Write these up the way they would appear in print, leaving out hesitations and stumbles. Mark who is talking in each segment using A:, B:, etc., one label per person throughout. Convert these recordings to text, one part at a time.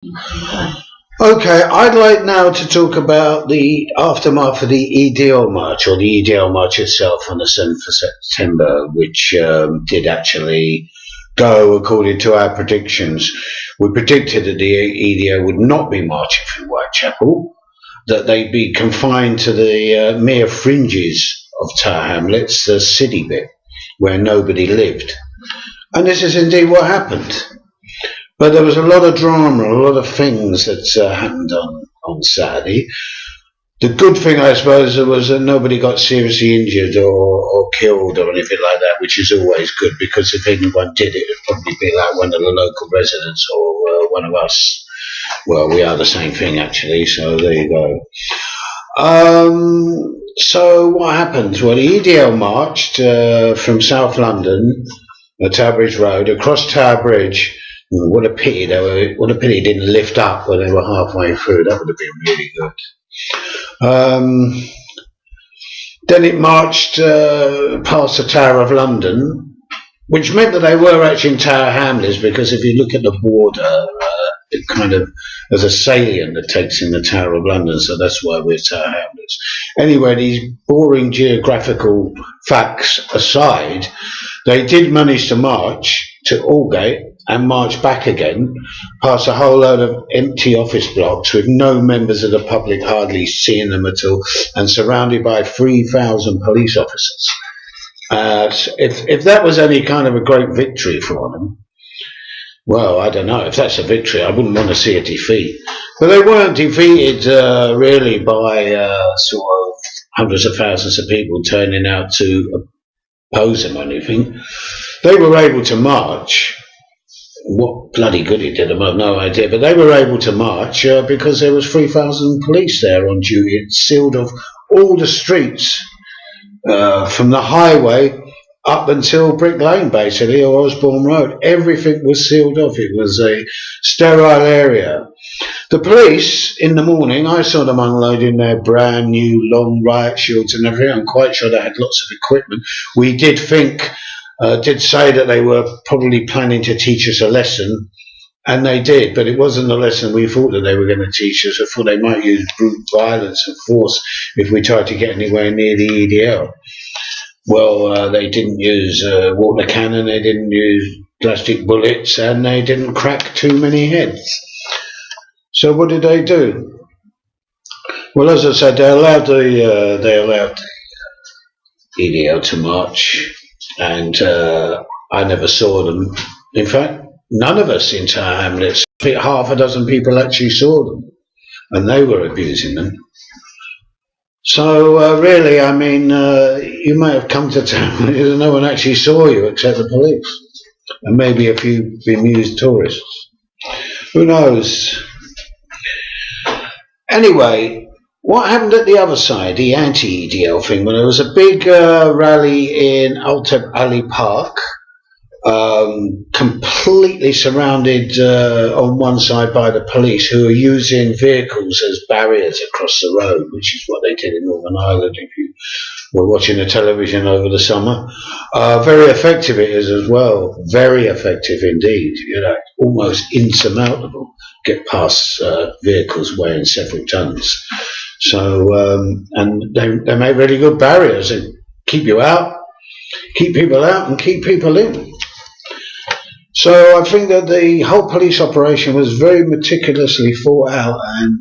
A: Okay, I'd like now to talk about the aftermath of the EDL march, or the EDL march itself on the 7th of September, which did actually go according to our predictions. We predicted that the EDL would not be marching through Whitechapel, that they'd be confined to the mere fringes of Tower Hamlets, the city bit, where nobody lived. And this is indeed what happened. But there was a lot of drama, a lot of things that happened on Saturday. The good thing, I suppose, was that nobody got seriously injured or killed or anything like that, which is always good, because if anyone did, it would probably be like one of the local residents or one of us. Well, we are the same thing, actually, so there you go. So what happened? Well, the EDL marched from South London, Tower Bridge Road, across Tower Bridge. What a pity what a pity it didn't lift up when they were halfway through. That would have been really good. Then it marched past the Tower of London, which meant that they were actually in Tower Hamlets, because if you look at the border, it kind of there's a salient that takes in the Tower of London, so that's why we're Tower Hamlets. Anyway, these boring geographical facts aside, they did manage to march to Aldgate and march back again, past a whole load of empty office blocks with no members of the public hardly seeing them at all, and surrounded by 3,000 police officers. If that was any kind of a great victory for them, well, I don't know. If that's a victory, I wouldn't want to see a defeat. But they weren't defeated really by sort of hundreds of thousands of people turning out to oppose them or anything. They were able to march. What bloody good it did them, I have no idea. But they were able to march because there was 3,000 police there on duty. It sealed off all the streets from the highway up until Brick Lane, basically, or Osborne Road. Everything was sealed off. It was a sterile area. The police, in the morning, I saw them unloading their brand new long riot shields and everything. I'm quite sure they had lots of equipment. We did say that they were probably planning to teach us a lesson, and they did, but it wasn't a lesson we thought that they were going to teach us. I thought they might use brute violence and force if we tried to get anywhere near the EDL. Well, they didn't use water cannon, they didn't use plastic bullets, and they didn't crack too many heads. So what did they do? Well, as I said, they allowed the EDL to march, and I never saw them. In fact, none of us in Tower Hamlets, I think half a dozen people actually saw them, and they were abusing them. So really, I mean, you may have come to town and no one actually saw you except the police, and maybe a few bemused tourists. Who knows? Anyway, what happened at the other side, the anti-EDL thing? Well, there was a big rally in Alteb Alley Park, completely surrounded on one side by the police, who are using vehicles as barriers across the road, which is what they did in Northern Ireland, if you were watching the television over the summer. Very effective it is as well, very effective indeed, you know, almost insurmountable, get past vehicles weighing several tons. So, and they make really good barriers and keep you out, keep people out and keep people in. So I think that the whole police operation was very meticulously thought out and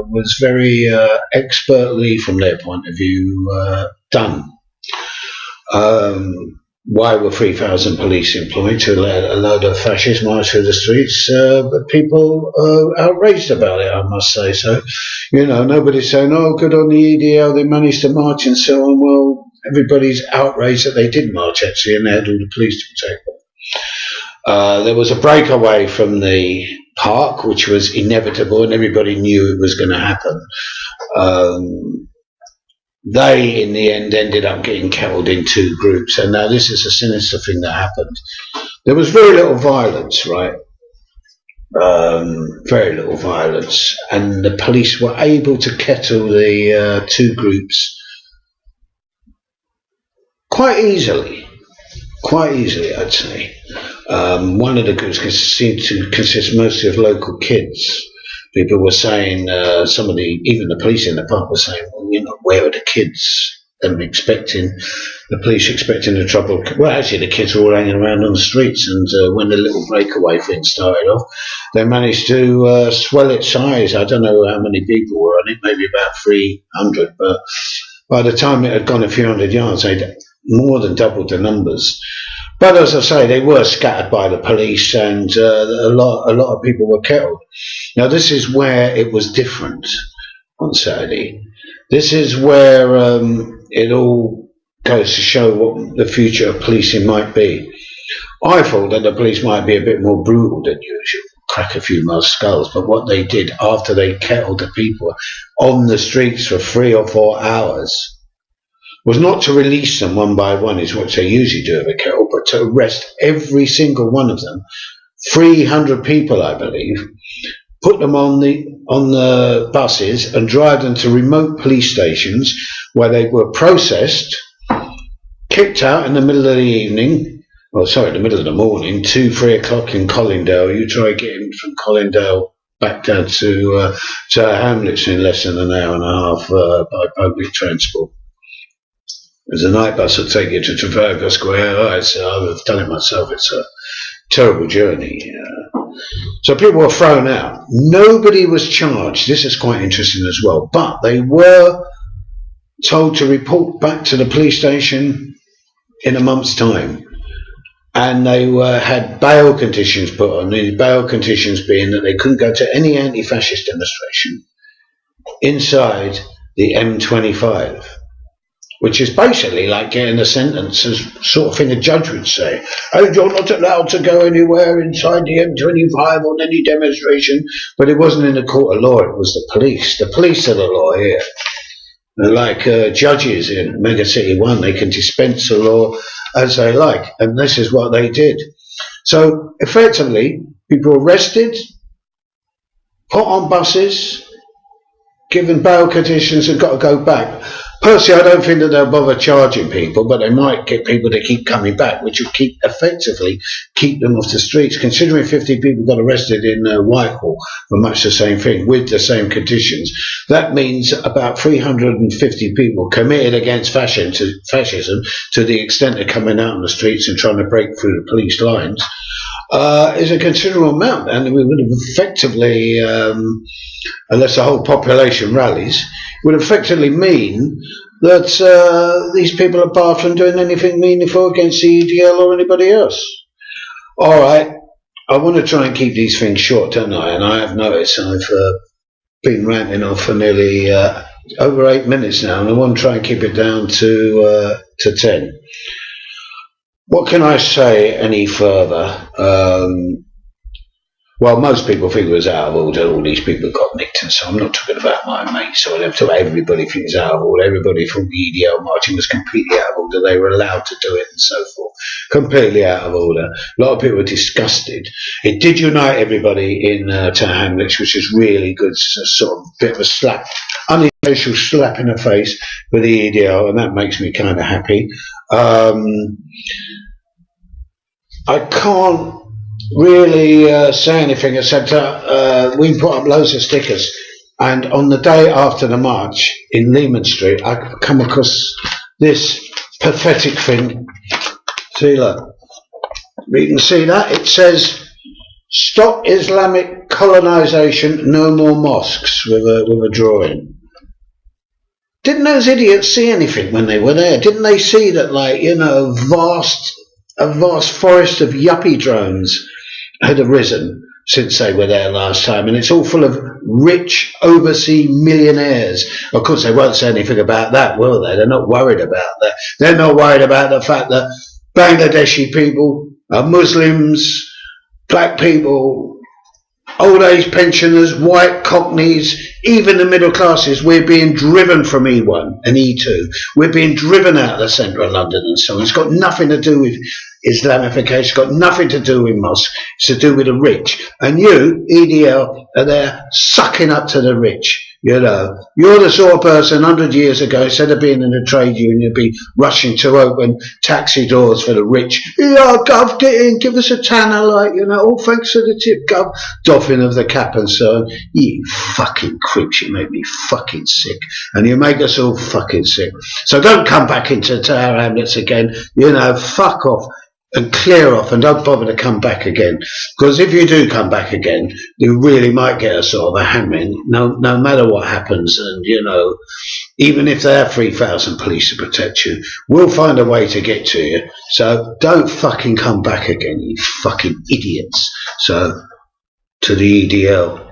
A: was very expertly, from their point of view, done. Why were 3,000 police employed to let a load of fascists march through the streets? But people are outraged about it, I must say. So, you know, nobody's saying, oh, good on the EDL, they managed to march and so on. Well, everybody's outraged that they did march, actually, and they had all the police to protect them. There was a breakaway from the park, which was inevitable, and everybody knew it was going to happen. They, in the end, ended up getting killed in two groups, and now this is a sinister thing that happened. There was very little violence, right? Very little violence, and the police were able to kettle the two groups quite easily, I'd say. One of the groups seemed to consist mostly of local kids. People were saying, even the police in the park were saying, well, where are the kids? Them expecting, the police expecting the trouble. Well, actually, the kids were all hanging around on the streets, and when the little breakaway thing started off, they managed to swell its size. I don't know how many people were on it, maybe about 300, but by the time it had gone a few hundred yards, they'd more than doubled the numbers. But as I say, they were scattered by the police, and a lot of people were killed. Now, this is where it was different on Saturday. This is where it all goes to show what the future of policing might be. I thought that the police might be a bit more brutal than usual, crack a few more skulls, but what they did after they kettled the people on the streets for 3 or 4 hours was not to release them one by one, is what they usually do with a kettle, but to arrest every single one of them, 300 people, I believe, put them on the buses and drive them to remote police stations where they were processed, kicked out in the middle of the evening, in the middle of the morning, 2, 3 o'clock in Colindale. You try getting from Colindale back down to Tower Hamlets in less than an hour and a half by public transport. There's a night bus that take you to Trafalgar Square. I've done it myself. It's a terrible journey. So people were thrown out. Nobody was charged. This is quite interesting as well. But they were told to report back to the police station in a month's time. And they had bail conditions put on. The bail conditions being that they couldn't go to any anti-fascist demonstration inside the M25. Which is basically like getting a sentence, as sort of thing a judge would say. Oh, you're not allowed to go anywhere inside the M25 on any demonstration. But it wasn't in the court of law, it was the police. The police are the law here. They're like judges in Mega City 1. They can dispense the law as they like. And this is what they did. So, effectively, people were arrested, put on buses, given bail conditions and got to go back. Personally, I don't think that they'll bother charging people, but they might get people to keep coming back, which will effectively keep them off the streets. Considering 50 people got arrested in Whitehall for much the same thing, with the same conditions, that means about 350 people committed against fascism to the extent of coming out on the streets and trying to break through the police lines, is a considerable amount. And we would have effectively, unless the whole population rallies, would effectively mean that these people are barred from doing anything meaningful against the EDL or anybody else. All right, I want to try and keep these things short, don't I? And I have noticed I've been ranting off for nearly over 8 minutes now, and I want to try and keep it down to 10. What can I say any further? Well, most people think it was out of order. All these people got nicked, and so I'm not talking about my mates. So I'm talking about everybody thinks it's out of order. Everybody thought the EDL marching was completely out of order. They were allowed to do it and so forth. Completely out of order. A lot of people were disgusted. It did unite everybody in Tower Hamlets, which is really good. It's a sort of bit of a slap, unintentional slap in the face for the EDL, and that makes me kind of happy. I can't really say anything except we put up loads of stickers, and on the day after the march in Lehman Street I come across this pathetic thing. See, look, you can see that it says "Stop Islamic Colonization, no more mosques," with a drawing. Didn't those idiots see anything when they were there? Didn't they see that, like, you know, a vast forest of yuppie drones had arisen since they were there last time, and it's all full of rich overseas millionaires? Of course, they won't say anything about that, will they? They're not worried about that. They're not worried about the fact that Bangladeshi people, Muslims, black people, old age pensioners, white cockneys, even the middle classes, we're being driven from E1 and E2. We're being driven out of the centre of London and so on. It's got nothing to do with Islamification, it's got nothing to do with mosques, it's to do with the rich. And you, EDL, are there sucking up to the rich. You know, you're the sort of person 100 years ago, instead of being in a trade union, you'd be rushing to open taxi doors for the rich. Yeah, Gov, get in, give us a tanner, like, you know, oh, thanks for the tip, Gov. Doffing of the cap and so on. You fucking creeps, you make me fucking sick. And you make us all fucking sick. So don't come back into Tower Hamlets again. You know, fuck off. And clear off, and don't bother to come back again, because if you do come back again, you really might get a sort of a hammering, no matter what happens. And you know, even if there are 3,000 police to protect you, we'll find a way to get to you. So don't fucking come back again, you fucking idiots. So to the EDL.